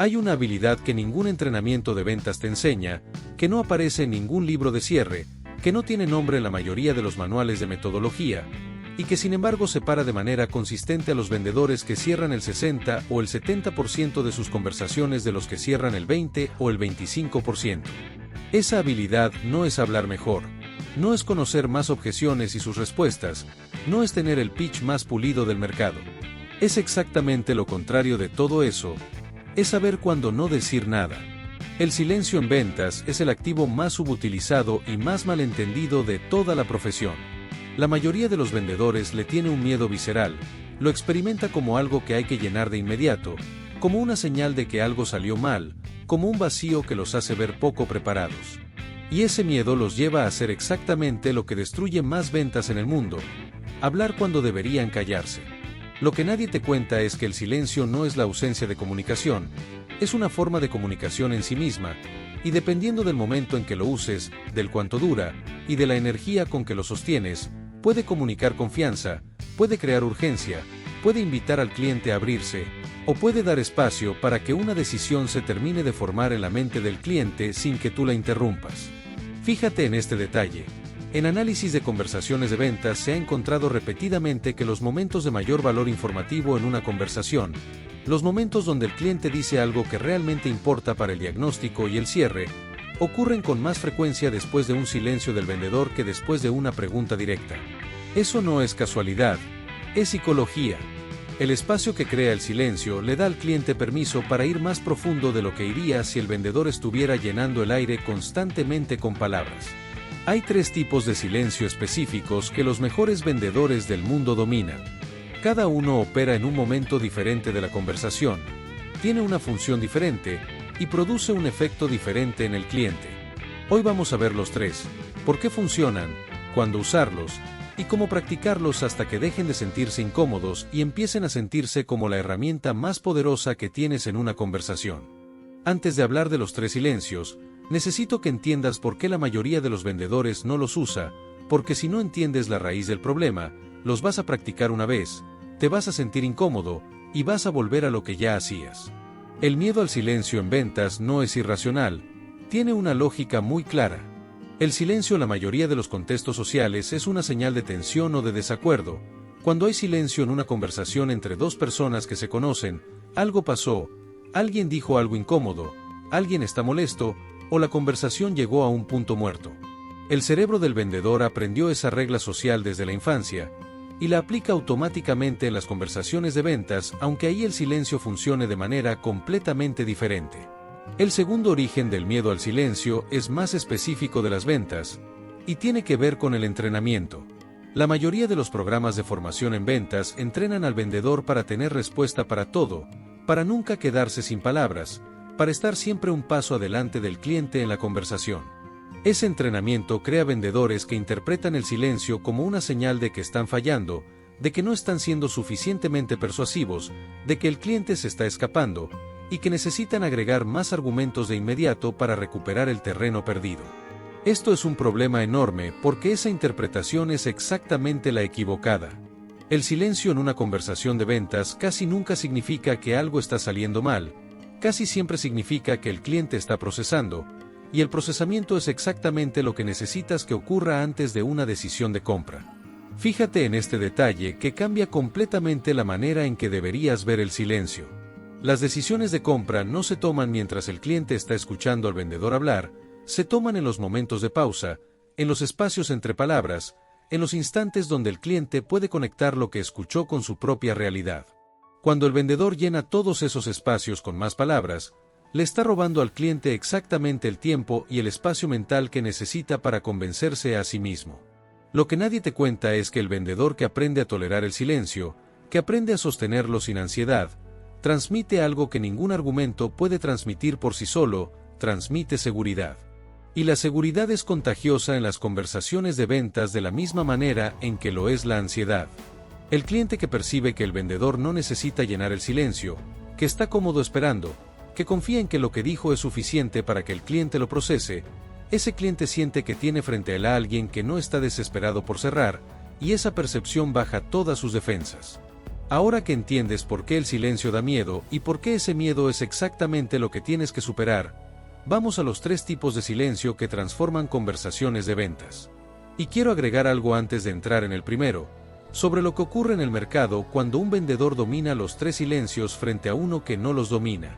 Hay una habilidad que ningún entrenamiento de ventas te enseña, que no aparece en ningún libro de cierre, que no tiene nombre en la mayoría de los manuales de metodología, y que sin embargo separa de manera consistente a los vendedores que cierran el 60 o el 70% de sus conversaciones de los que cierran el 20 o el 25%. Esa habilidad no es hablar mejor, no es conocer más objeciones y sus respuestas, no es tener el pitch más pulido del mercado. Es exactamente lo contrario de todo eso, es saber cuándo no decir nada. El silencio en ventas es el activo más subutilizado y más malentendido de toda la profesión. La mayoría de los vendedores le tiene un miedo visceral, lo experimenta como algo que hay que llenar de inmediato, como una señal de que algo salió mal, como un vacío que los hace ver poco preparados. Y ese miedo los lleva a hacer exactamente lo que destruye más ventas en el mundo: hablar cuando deberían callarse. Lo que nadie te cuenta es que el silencio no es la ausencia de comunicación, es una forma de comunicación en sí misma, y dependiendo del momento en que lo uses, del cuánto dura, y de la energía con que lo sostienes, puede comunicar confianza, puede crear urgencia, puede invitar al cliente a abrirse, o puede dar espacio para que una decisión se termine de formar en la mente del cliente sin que tú la interrumpas. Fíjate en este detalle. En análisis de conversaciones de ventas se ha encontrado repetidamente que los momentos de mayor valor informativo en una conversación, los momentos donde el cliente dice algo que realmente importa para el diagnóstico y el cierre, ocurren con más frecuencia después de un silencio del vendedor que después de una pregunta directa. Eso no es casualidad, es psicología. El espacio que crea el silencio le da al cliente permiso para ir más profundo de lo que iría si el vendedor estuviera llenando el aire constantemente con palabras. Hay 3 tipos de silencio específicos que los mejores vendedores del mundo dominan. Cada uno opera en un momento diferente de la conversación, tiene una función diferente y produce un efecto diferente en el cliente. Hoy vamos a ver los 3, por qué funcionan, cuándo usarlos y cómo practicarlos hasta que dejen de sentirse incómodos y empiecen a sentirse como la herramienta más poderosa que tienes en una conversación. Antes de hablar de los 3 silencios, necesito que entiendas por qué la mayoría de los vendedores no los usa, porque si no entiendes la raíz del problema, los vas a practicar una vez, te vas a sentir incómodo, y vas a volver a lo que ya hacías. El miedo al silencio en ventas no es irracional, tiene una lógica muy clara. El silencio en la mayoría de los contextos sociales es una señal de tensión o de desacuerdo. Cuando hay silencio en una conversación entre 2 personas que se conocen, algo pasó, alguien dijo algo incómodo, alguien está molesto, o la conversación llegó a un punto muerto. El cerebro del vendedor aprendió esa regla social desde la infancia, y la aplica automáticamente en las conversaciones de ventas, aunque ahí el silencio funcione de manera completamente diferente. El segundo origen del miedo al silencio es más específico de las ventas, y tiene que ver con el entrenamiento. La mayoría de los programas de formación en ventas entrenan al vendedor para tener respuesta para todo, para nunca quedarse sin palabras, para estar siempre un paso adelante del cliente en la conversación. Ese entrenamiento crea vendedores que interpretan el silencio como una señal de que están fallando, de que no están siendo suficientemente persuasivos, de que el cliente se está escapando, y que necesitan agregar más argumentos de inmediato para recuperar el terreno perdido. Esto es un problema enorme porque esa interpretación es exactamente la equivocada. El silencio en una conversación de ventas casi nunca significa que algo está saliendo mal, casi siempre significa que el cliente está procesando, y el procesamiento es exactamente lo que necesitas que ocurra antes de una decisión de compra. Fíjate en este detalle que cambia completamente la manera en que deberías ver el silencio. Las decisiones de compra no se toman mientras el cliente está escuchando al vendedor hablar, se toman en los momentos de pausa, en los espacios entre palabras, en los instantes donde el cliente puede conectar lo que escuchó con su propia realidad. Cuando el vendedor llena todos esos espacios con más palabras, le está robando al cliente exactamente el tiempo y el espacio mental que necesita para convencerse a sí mismo. Lo que nadie te cuenta es que el vendedor que aprende a tolerar el silencio, que aprende a sostenerlo sin ansiedad, transmite algo que ningún argumento puede transmitir por sí solo, transmite seguridad. Y la seguridad es contagiosa en las conversaciones de ventas de la misma manera en que lo es la ansiedad. El cliente que percibe que el vendedor no necesita llenar el silencio, que está cómodo esperando, que confía en que lo que dijo es suficiente para que el cliente lo procese, ese cliente siente que tiene frente a él a alguien que no está desesperado por cerrar, y esa percepción baja todas sus defensas. Ahora que entiendes por qué el silencio da miedo y por qué ese miedo es exactamente lo que tienes que superar, vamos a los 3 tipos de silencio que transforman conversaciones de ventas. Y quiero agregar algo antes de entrar en el primero, sobre lo que ocurre en el mercado cuando un vendedor domina los 3 silencios frente a uno que no los domina.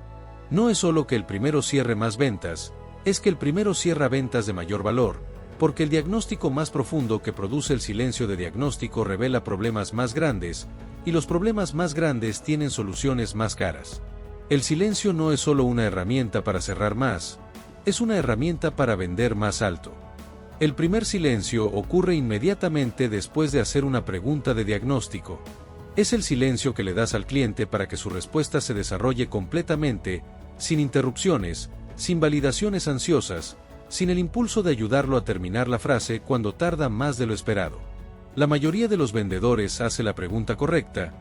No es solo que el primero cierre más ventas, es que el primero cierra ventas de mayor valor, porque el diagnóstico más profundo que produce el silencio de diagnóstico revela problemas más grandes, y los problemas más grandes tienen soluciones más caras. El silencio no es solo una herramienta para cerrar más, es una herramienta para vender más alto. El primer silencio ocurre inmediatamente después de hacer una pregunta de diagnóstico. Es el silencio que le das al cliente para que su respuesta se desarrolle completamente, sin interrupciones, sin validaciones ansiosas, sin el impulso de ayudarlo a terminar la frase cuando tarda más de lo esperado. La mayoría de los vendedores hace la pregunta correcta,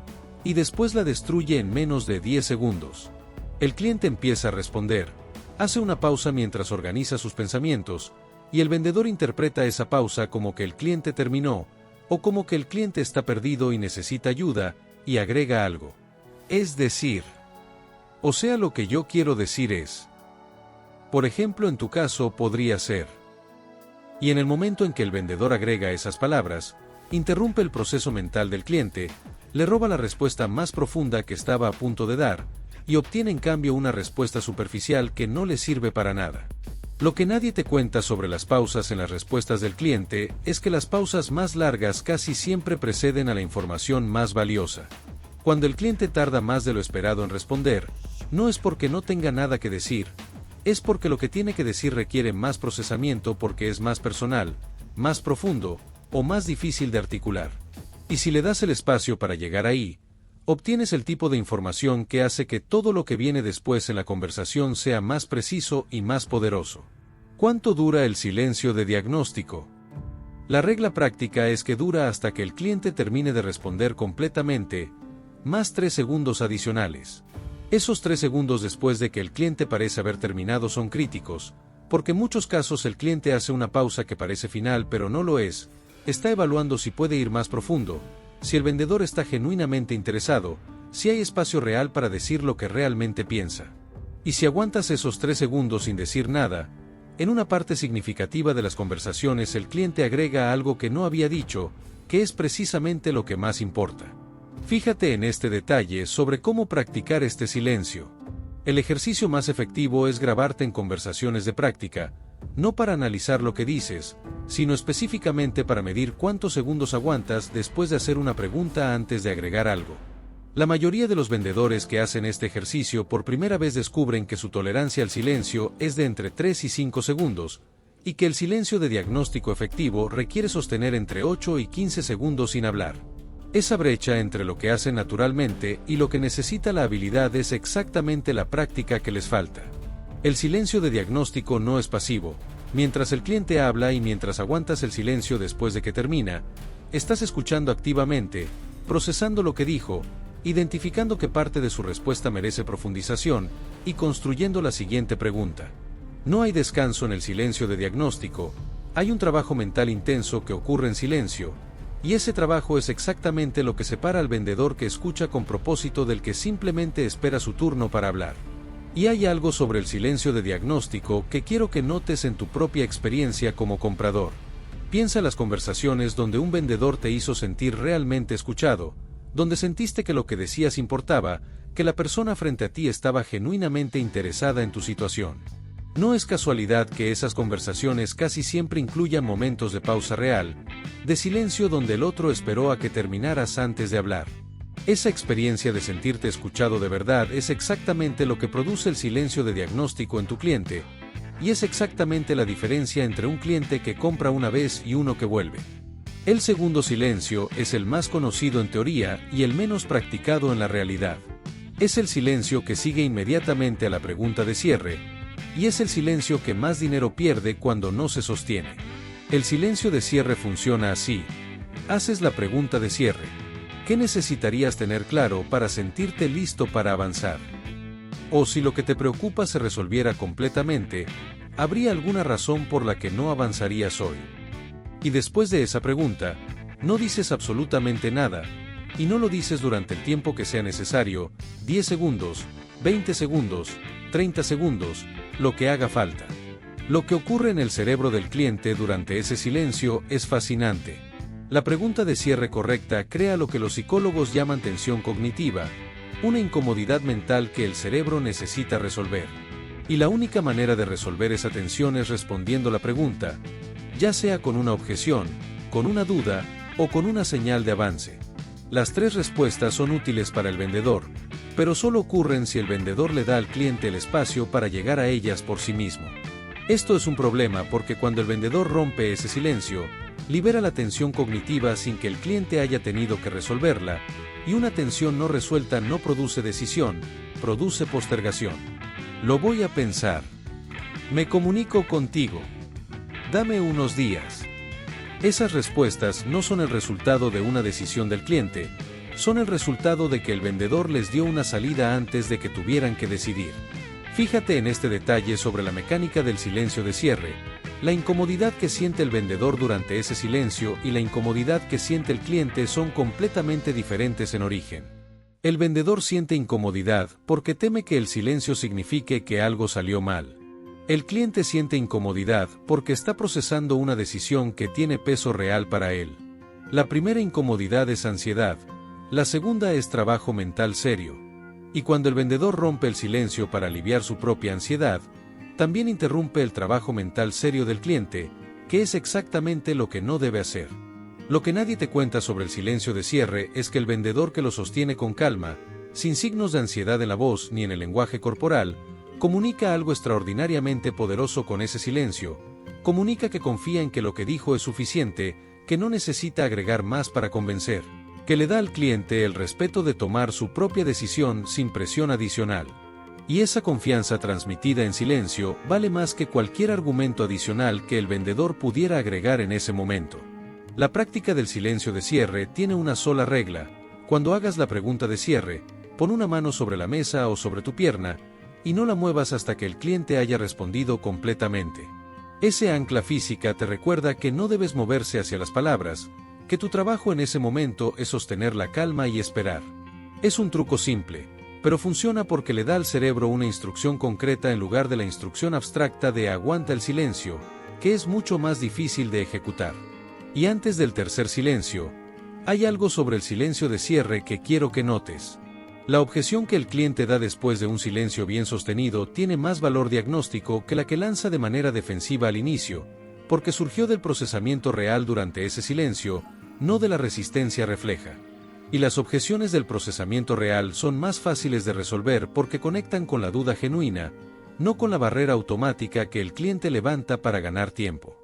y después la destruye en menos de 10 segundos. El cliente empieza a responder, hace una pausa mientras organiza sus pensamientos, y el vendedor interpreta esa pausa como que el cliente terminó, o como que el cliente está perdido y necesita ayuda, y agrega algo. Es decir, o sea, lo que yo quiero decir es. Por ejemplo, en tu caso podría ser. Y en el momento en que el vendedor agrega esas palabras, interrumpe el proceso mental del cliente, le roba la respuesta más profunda que estaba a punto de dar, y obtiene en cambio una respuesta superficial que no le sirve para nada. Lo que nadie te cuenta sobre las pausas en las respuestas del cliente es que las pausas más largas casi siempre preceden a la información más valiosa. Cuando el cliente tarda más de lo esperado en responder, no es porque no tenga nada que decir, es porque lo que tiene que decir requiere más procesamiento porque es más personal, más profundo, o más difícil de articular. Y si le das el espacio para llegar ahí, obtienes el tipo de información que hace que todo lo que viene después en la conversación sea más preciso y más poderoso. ¿Cuánto dura el silencio de diagnóstico? La regla práctica es que dura hasta que el cliente termine de responder completamente, más 3 segundos adicionales. Esos 3 segundos después de que el cliente parece haber terminado son críticos, porque en muchos casos el cliente hace una pausa que parece final pero no lo es, está evaluando si puede ir más profundo, si el vendedor está genuinamente interesado, si hay espacio real para decir lo que realmente piensa. Y si aguantas esos 3 segundos sin decir nada, en una parte significativa de las conversaciones el cliente agrega algo que no había dicho, que es precisamente lo que más importa. Fíjate en este detalle sobre cómo practicar este silencio. El ejercicio más efectivo es grabarte en conversaciones de práctica, no para analizar lo que dices, sino específicamente para medir cuántos segundos aguantas después de hacer una pregunta antes de agregar algo. La mayoría de los vendedores que hacen este ejercicio por primera vez descubren que su tolerancia al silencio es de entre 3 y 5 segundos, y que el silencio de diagnóstico efectivo requiere sostener entre 8 y 15 segundos sin hablar. Esa brecha entre lo que hacen naturalmente y lo que necesita la habilidad es exactamente la práctica que les falta. El silencio de diagnóstico no es pasivo. Mientras el cliente habla y mientras aguantas el silencio después de que termina, estás escuchando activamente, procesando lo que dijo, identificando qué parte de su respuesta merece profundización, y construyendo la siguiente pregunta. No hay descanso en el silencio de diagnóstico, hay un trabajo mental intenso que ocurre en silencio, y ese trabajo es exactamente lo que separa al vendedor que escucha con propósito del que simplemente espera su turno para hablar. Y hay algo sobre el silencio de diagnóstico que quiero que notes en tu propia experiencia como comprador. Piensa en las conversaciones donde un vendedor te hizo sentir realmente escuchado, donde sentiste que lo que decías importaba, que la persona frente a ti estaba genuinamente interesada en tu situación. No es casualidad que esas conversaciones casi siempre incluyan momentos de pausa real, de silencio donde el otro esperó a que terminaras antes de hablar. Esa experiencia de sentirte escuchado de verdad es exactamente lo que produce el silencio de diagnóstico en tu cliente, y es exactamente la diferencia entre un cliente que compra una vez y uno que vuelve. El segundo silencio es el más conocido en teoría y el menos practicado en la realidad. Es el silencio que sigue inmediatamente a la pregunta de cierre, y es el silencio que más dinero pierde cuando no se sostiene. El silencio de cierre funciona así. Haces la pregunta de cierre. ¿Qué necesitarías tener claro para sentirte listo para avanzar? O si lo que te preocupa se resolviera completamente, ¿habría alguna razón por la que no avanzarías hoy? Y después de esa pregunta, no dices absolutamente nada, y no lo dices durante el tiempo que sea necesario, 10 segundos, 20 segundos, 30 segundos, lo que haga falta. Lo que ocurre en el cerebro del cliente durante ese silencio es fascinante. La pregunta de cierre correcta crea lo que los psicólogos llaman tensión cognitiva, una incomodidad mental que el cerebro necesita resolver. Y la única manera de resolver esa tensión es respondiendo la pregunta, ya sea con una objeción, con una duda o con una señal de avance. Las tres respuestas son útiles para el vendedor, pero solo ocurren si el vendedor le da al cliente el espacio para llegar a ellas por sí mismo. Esto es un problema porque cuando el vendedor rompe ese silencio, libera la tensión cognitiva sin que el cliente haya tenido que resolverla, y una tensión no resuelta no produce decisión, produce postergación. Lo voy a pensar. Me comunico contigo. Dame unos días. Esas respuestas no son el resultado de una decisión del cliente, son el resultado de que el vendedor les dio una salida antes de que tuvieran que decidir. Fíjate en este detalle sobre la mecánica del silencio de cierre. La incomodidad que siente el vendedor durante ese silencio y la incomodidad que siente el cliente son completamente diferentes en origen. El vendedor siente incomodidad porque teme que el silencio signifique que algo salió mal. El cliente siente incomodidad porque está procesando una decisión que tiene peso real para él. La primera incomodidad es ansiedad, la segunda es trabajo mental serio. Y cuando el vendedor rompe el silencio para aliviar su propia ansiedad, también interrumpe el trabajo mental serio del cliente, que es exactamente lo que no debe hacer. Lo que nadie te cuenta sobre el silencio de cierre es que el vendedor que lo sostiene con calma, sin signos de ansiedad en la voz ni en el lenguaje corporal, comunica algo extraordinariamente poderoso con ese silencio, comunica que confía en que lo que dijo es suficiente, que no necesita agregar más para convencer, que le da al cliente el respeto de tomar su propia decisión sin presión adicional. Y esa confianza transmitida en silencio vale más que cualquier argumento adicional que el vendedor pudiera agregar en ese momento. La práctica del silencio de cierre tiene una sola regla: cuando hagas la pregunta de cierre, pon una mano sobre la mesa o sobre tu pierna, y no la muevas hasta que el cliente haya respondido completamente. Ese ancla física te recuerda que no debes moverse hacia las palabras, que tu trabajo en ese momento es sostener la calma y esperar. Es un truco simple, pero funciona porque le da al cerebro una instrucción concreta en lugar de la instrucción abstracta de aguanta el silencio, que es mucho más difícil de ejecutar. Y antes del tercer silencio, hay algo sobre el silencio de cierre que quiero que notes. La objeción que el cliente da después de un silencio bien sostenido tiene más valor diagnóstico que la que lanza de manera defensiva al inicio, porque surgió del procesamiento real durante ese silencio, no de la resistencia refleja. Y las objeciones del procesamiento real son más fáciles de resolver porque conectan con la duda genuina, no con la barrera automática que el cliente levanta para ganar tiempo.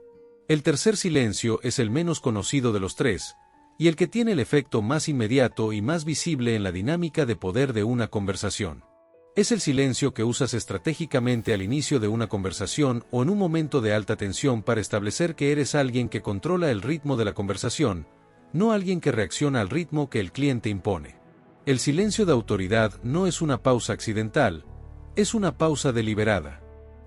El tercer silencio es el menos conocido de los tres, y el que tiene el efecto más inmediato y más visible en la dinámica de poder de una conversación. Es el silencio que usas estratégicamente al inicio de una conversación o en un momento de alta tensión para establecer que eres alguien que controla el ritmo de la conversación, no alguien que reacciona al ritmo que el cliente impone. El silencio de autoridad no es una pausa accidental, es una pausa deliberada.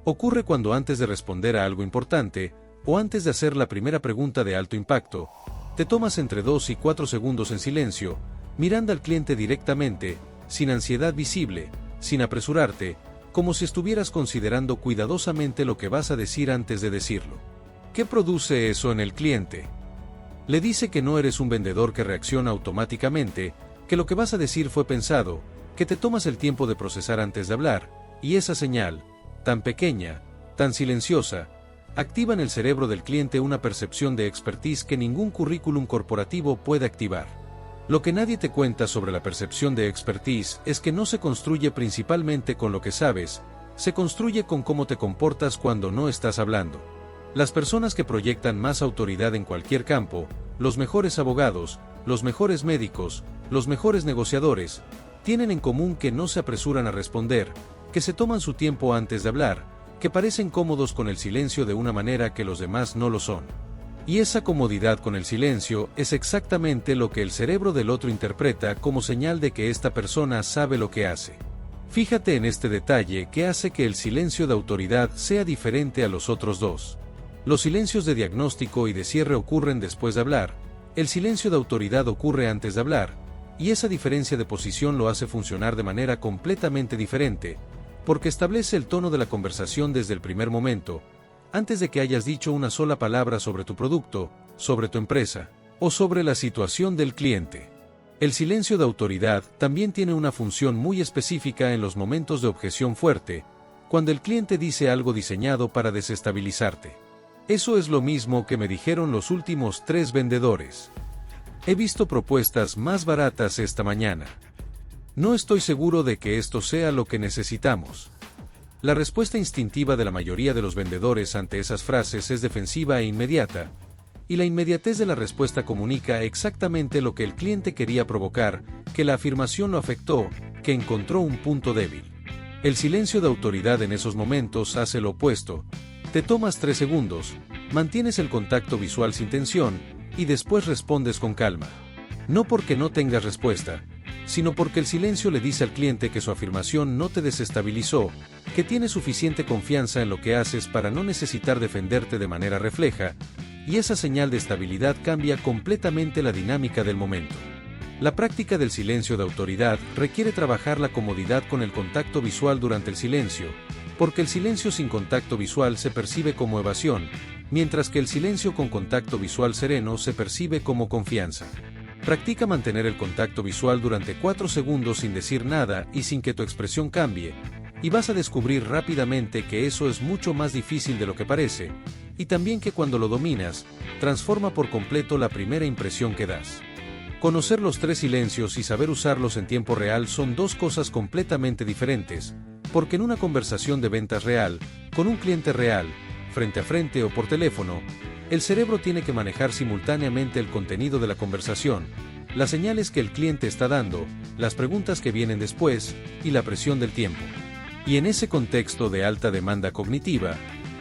Ocurre cuando antes de responder a algo importante, o antes de hacer la primera pregunta de alto impacto, te tomas entre 2 y 4 segundos en silencio, mirando al cliente directamente, sin ansiedad visible, sin apresurarte, como si estuvieras considerando cuidadosamente lo que vas a decir antes de decirlo. ¿Qué produce eso en el cliente? Le dice que no eres un vendedor que reacciona automáticamente, que lo que vas a decir fue pensado, que te tomas el tiempo de procesar antes de hablar, y esa señal, tan pequeña, tan silenciosa, activa en el cerebro del cliente una percepción de expertise que ningún currículum corporativo puede activar. Lo que nadie te cuenta sobre la percepción de expertise es que no se construye principalmente con lo que sabes, se construye con cómo te comportas cuando no estás hablando. Las personas que proyectan más autoridad en cualquier campo, los mejores abogados, los mejores médicos, los mejores negociadores, tienen en común que no se apresuran a responder, que se toman su tiempo antes de hablar, que parecen cómodos con el silencio de una manera que los demás no lo son. Y esa comodidad con el silencio es exactamente lo que el cerebro del otro interpreta como señal de que esta persona sabe lo que hace. Fíjate en este detalle que hace que el silencio de autoridad sea diferente a los otros dos. Los silencios de diagnóstico y de cierre ocurren después de hablar, el silencio de autoridad ocurre antes de hablar, y esa diferencia de posición lo hace funcionar de manera completamente diferente, porque establece el tono de la conversación desde el primer momento, antes de que hayas dicho una sola palabra sobre tu producto, sobre tu empresa, o sobre la situación del cliente. El silencio de autoridad también tiene una función muy específica en los momentos de objeción fuerte, cuando el cliente dice algo diseñado para desestabilizarte. Eso es lo mismo que me dijeron los últimos 3 vendedores. He visto propuestas más baratas esta mañana. No estoy seguro de que esto sea lo que necesitamos. La respuesta instintiva de la mayoría de los vendedores ante esas frases es defensiva e inmediata, y la inmediatez de la respuesta comunica exactamente lo que el cliente quería provocar, que la afirmación lo afectó, que encontró un punto débil. El silencio de autoridad en esos momentos hace lo opuesto. Te tomas 3 segundos, mantienes el contacto visual sin tensión, y después respondes con calma. No porque no tengas respuesta, sino porque el silencio le dice al cliente que su afirmación no te desestabilizó, que tienes suficiente confianza en lo que haces para no necesitar defenderte de manera refleja, y esa señal de estabilidad cambia completamente la dinámica del momento. La práctica del silencio de autoridad requiere trabajar la comodidad con el contacto visual durante el silencio, porque el silencio sin contacto visual se percibe como evasión, mientras que el silencio con contacto visual sereno se percibe como confianza. Practica mantener el contacto visual durante 4 segundos sin decir nada y sin que tu expresión cambie, y vas a descubrir rápidamente que eso es mucho más difícil de lo que parece, y también que cuando lo dominas, transforma por completo la primera impresión que das. Conocer los 3 silencios y saber usarlos en tiempo real son 2 cosas completamente diferentes, porque en una conversación de ventas real, con un cliente real, frente a frente o por teléfono, el cerebro tiene que manejar simultáneamente el contenido de la conversación, las señales que el cliente está dando, las preguntas que vienen después, y la presión del tiempo. Y en ese contexto de alta demanda cognitiva,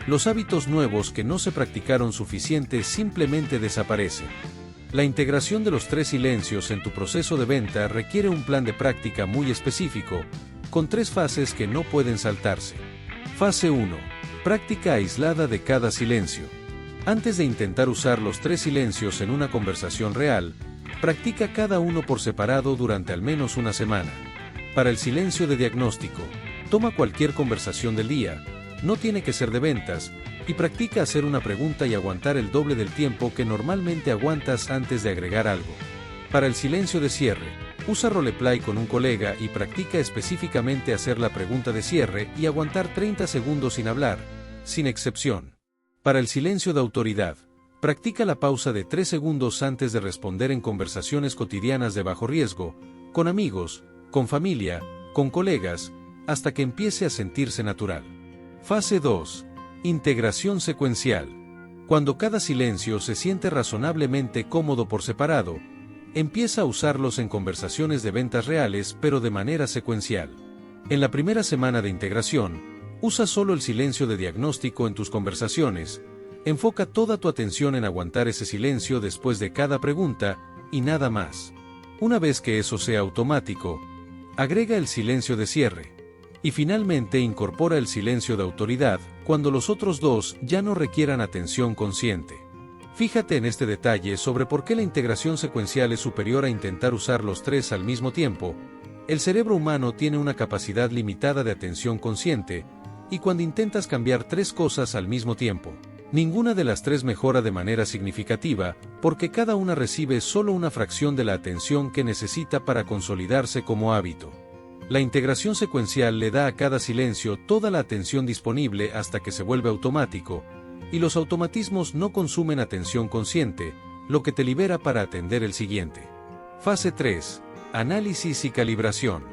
los hábitos nuevos que no se practicaron suficiente simplemente desaparecen. La integración de los 3 silencios en tu proceso de venta requiere un plan de práctica muy específico, con 3 fases que no pueden saltarse. Fase 1. Práctica aislada de cada silencio. Antes de intentar usar los 3 silencios en una conversación real, practica cada uno por separado durante al menos una semana. Para el silencio de diagnóstico, toma cualquier conversación del día, no tiene que ser de ventas, y practica hacer una pregunta y aguantar el doble del tiempo que normalmente aguantas antes de agregar algo. Para el silencio de cierre, usa roleplay con un colega y practica específicamente hacer la pregunta de cierre y aguantar 30 segundos sin hablar, sin excepción. Para el silencio de autoridad, practica la pausa de 3 segundos antes de responder en conversaciones cotidianas de bajo riesgo, con amigos, con familia, con colegas, hasta que empiece a sentirse natural. Fase 2. Integración secuencial. Cuando cada silencio se siente razonablemente cómodo por separado, empieza a usarlos en conversaciones de ventas reales pero de manera secuencial. En la primera semana de integración, usa solo el silencio de diagnóstico en tus conversaciones, enfoca toda tu atención en aguantar ese silencio después de cada pregunta, y nada más. Una vez que eso sea automático, agrega el silencio de cierre. Y finalmente incorpora el silencio de autoridad, cuando los otros 2 ya no requieran atención consciente. Fíjate en este detalle sobre por qué la integración secuencial es superior a intentar usar los 3 al mismo tiempo. El cerebro humano tiene una capacidad limitada de atención consciente, y cuando intentas cambiar 3 cosas al mismo tiempo, ninguna de las 3 mejora de manera significativa, porque cada una recibe solo una fracción de la atención que necesita para consolidarse como hábito. La integración secuencial le da a cada silencio toda la atención disponible hasta que se vuelve automático, y los automatismos no consumen atención consciente, lo que te libera para atender el siguiente. Fase 3. Análisis y calibración.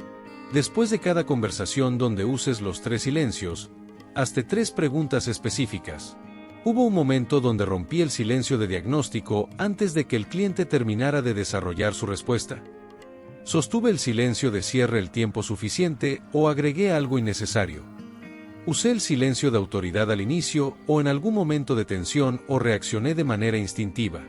Después de cada conversación donde uses los 3 silencios, hazte 3 preguntas específicas. Hubo un momento donde rompí el silencio de diagnóstico antes de que el cliente terminara de desarrollar su respuesta. ¿Sostuve el silencio de cierre el tiempo suficiente o agregué algo innecesario? ¿Usé el silencio de autoridad al inicio o en algún momento de tensión o reaccioné de manera instintiva?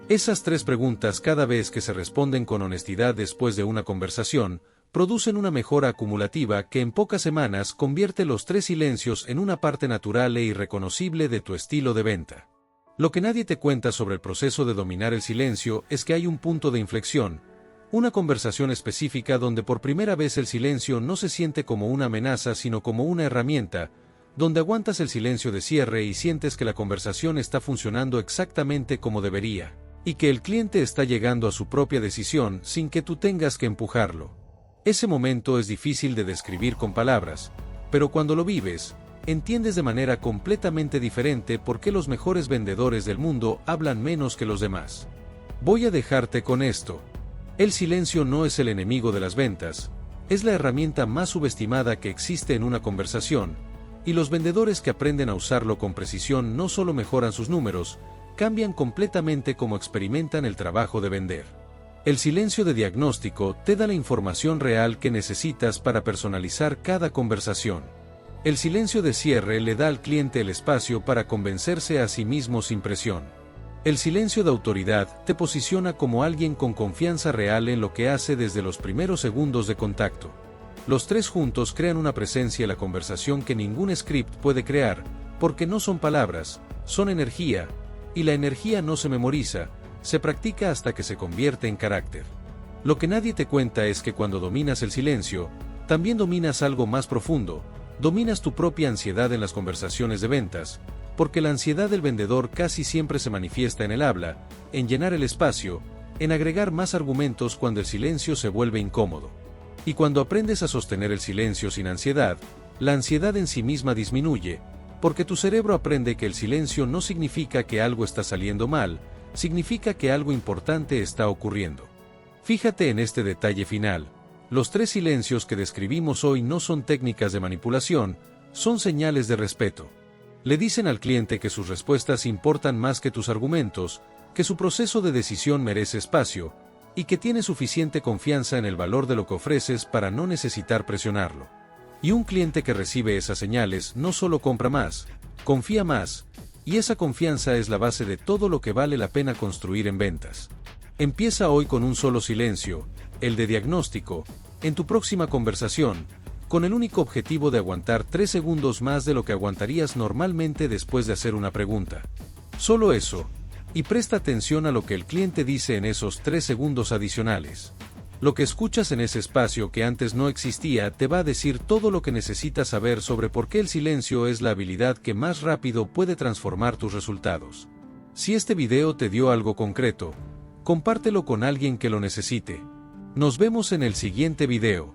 Esas 3 preguntas, cada vez que se responden con honestidad después de una conversación, producen una mejora acumulativa que en pocas semanas convierte los 3 silencios en una parte natural e irreconocible de tu estilo de venta. Lo que nadie te cuenta sobre el proceso de dominar el silencio es que hay un punto de inflexión, Una conversación específica donde por primera vez el silencio no se siente como una amenaza sino como una herramienta, donde aguantas el silencio de cierre y sientes que la conversación está funcionando exactamente como debería, y que el cliente está llegando a su propia decisión sin que tú tengas que empujarlo. Ese momento es difícil de describir con palabras, pero cuando lo vives, entiendes de manera completamente diferente por qué los mejores vendedores del mundo hablan menos que los demás. Voy a dejarte con esto. El silencio no es el enemigo de las ventas, es la herramienta más subestimada que existe en una conversación, y los vendedores que aprenden a usarlo con precisión no solo mejoran sus números, cambian completamente cómo experimentan el trabajo de vender. El silencio de diagnóstico te da la información real que necesitas para personalizar cada conversación. El silencio de cierre le da al cliente el espacio para convencerse a sí mismo sin presión. El silencio de autoridad te posiciona como alguien con confianza real en lo que hace desde los primeros segundos de contacto. Los tres juntos crean una presencia en la conversación que ningún script puede crear, porque no son palabras, son energía, y la energía no se memoriza, se practica hasta que se convierte en carácter. Lo que nadie te cuenta es que cuando dominas el silencio, también dominas algo más profundo, dominas tu propia ansiedad en las conversaciones de ventas, porque la ansiedad del vendedor casi siempre se manifiesta en el habla, en llenar el espacio, en agregar más argumentos cuando el silencio se vuelve incómodo. Y cuando aprendes a sostener el silencio sin ansiedad, la ansiedad en sí misma disminuye, porque tu cerebro aprende que el silencio no significa que algo está saliendo mal, significa que algo importante está ocurriendo. Fíjate en este detalle final. Los tres silencios que describimos hoy no son técnicas de manipulación, son señales de respeto. Le dicen al cliente que sus respuestas importan más que tus argumentos, que su proceso de decisión merece espacio, y que tiene suficiente confianza en el valor de lo que ofreces para no necesitar presionarlo. Y un cliente que recibe esas señales no solo compra más, confía más, y esa confianza es la base de todo lo que vale la pena construir en ventas. Empieza hoy con un solo silencio, el de diagnóstico, en tu próxima conversación, con el único objetivo de aguantar 3 segundos más de lo que aguantarías normalmente después de hacer una pregunta. Solo eso, y presta atención a lo que el cliente dice en esos 3 segundos adicionales. Lo que escuchas en ese espacio que antes no existía te va a decir todo lo que necesitas saber sobre por qué el silencio es la habilidad que más rápido puede transformar tus resultados. Si este video te dio algo concreto, compártelo con alguien que lo necesite. Nos vemos en el siguiente video.